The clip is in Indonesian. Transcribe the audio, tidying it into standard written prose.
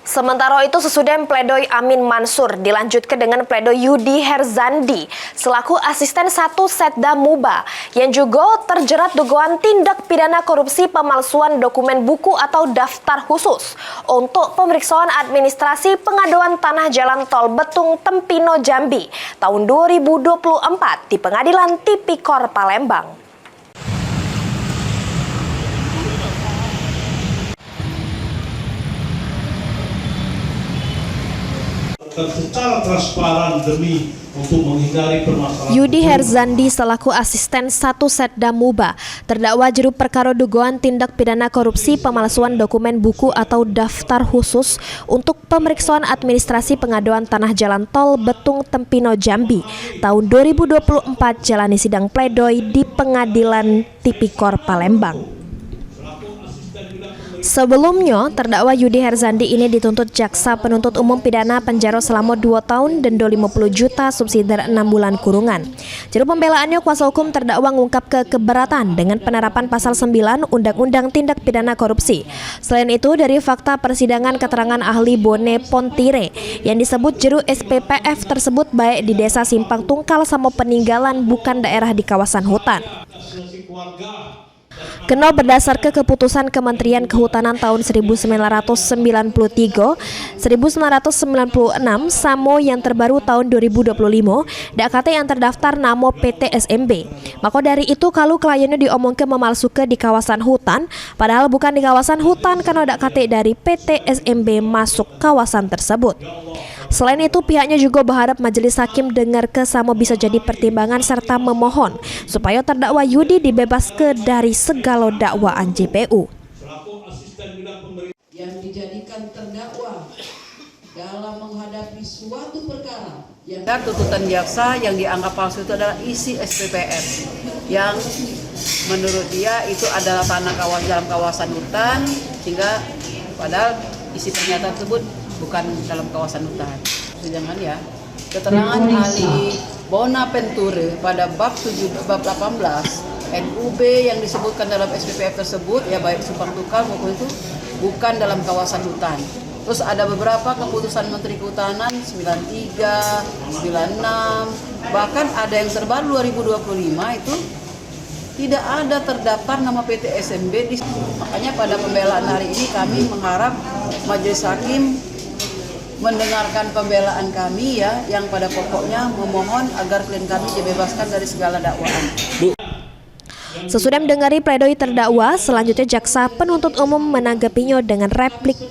Sementara itu, sesudah pledoi Amin Mansur dilanjutkan dengan pledoi Yudi Herzandi selaku asisten 1 Setda Muba yang juga terjerat dugaan tindak pidana korupsi pemalsuan dokumen buku atau daftar khusus untuk pemeriksaan administrasi pengaduan tanah jalan tol Betung Tempino Jambi tahun 2024 di Pengadilan Tipikor Palembang. Secara transparan demi untuk menghindari permasalahan. Yudi Herzandi selaku asisten 1 Setda Muba terdakwa jeru perkara dugaan tindak pidana korupsi pemalsuan dokumen buku atau daftar khusus untuk pemeriksaan administrasi pengaduan tanah jalan tol Betung Tempino Jambi tahun 2024 jalani sidang pledoi di Pengadilan Tipikor Palembang. Sebelumnya, terdakwa Yudi Herzandi ini dituntut jaksa penuntut umum pidana penjara selama 2 tahun dan 50 juta subsidi 6 bulan kurungan. Juru pembelaannya, kuasa hukum terdakwa mengungkap keberatan dengan penerapan pasal 9 Undang-Undang Tindak Pidana Korupsi. Selain itu, dari fakta persidangan keterangan ahli Bone Pontire yang disebut jeru SPPF tersebut baik di desa Simpang Tungkal sama peninggalan bukan daerah di kawasan hutan. Kena berdasar ke keputusan Kementerian Kehutanan tahun 1993, 1996 samo yang terbaru tahun 2025, DKT yang terdaftar nama PT SMB. Maka dari itu kalau kliennya diomongkan memalsukan di kawasan hutan, padahal bukan di kawasan hutan karena DKT dari PT SMB masuk kawasan tersebut. Selain itu, pihaknya juga berharap majelis hakim dengar kesama bisa jadi pertimbangan serta memohon supaya terdakwa Yudi dibebaskan dari segala dakwaan JPU. Yang dijadikan terdakwa dalam menghadapi suatu perkara yang tuntutan jaksa yang dianggap palsu itu adalah isi SPPF yang menurut dia itu adalah tanah dalam kawasan hutan, sehingga padahal isi pernyataan tersebut bukan dalam kawasan hutan. Jangan ya. Keterangan ahli Bonaventure pada bab 18 NUB yang disebutkan dalam SPPF tersebut ya baik Simpang Tungkal maupun itu bukan dalam kawasan hutan. Terus ada beberapa keputusan Menteri Kehutanan 93, 96, bahkan ada yang terbaru 2025 itu tidak ada terdaftar nama PT SMB di. Makanya pada pembelaan hari ini kami mengharap majelis hakim mendengarkan pembelaan kami ya, yang pada pokoknya memohon agar klien kami dibebaskan dari segala dakwaan. Sesudah mendengari pledoi terdakwa, selanjutnya jaksa penuntut umum menanggapinya dengan replik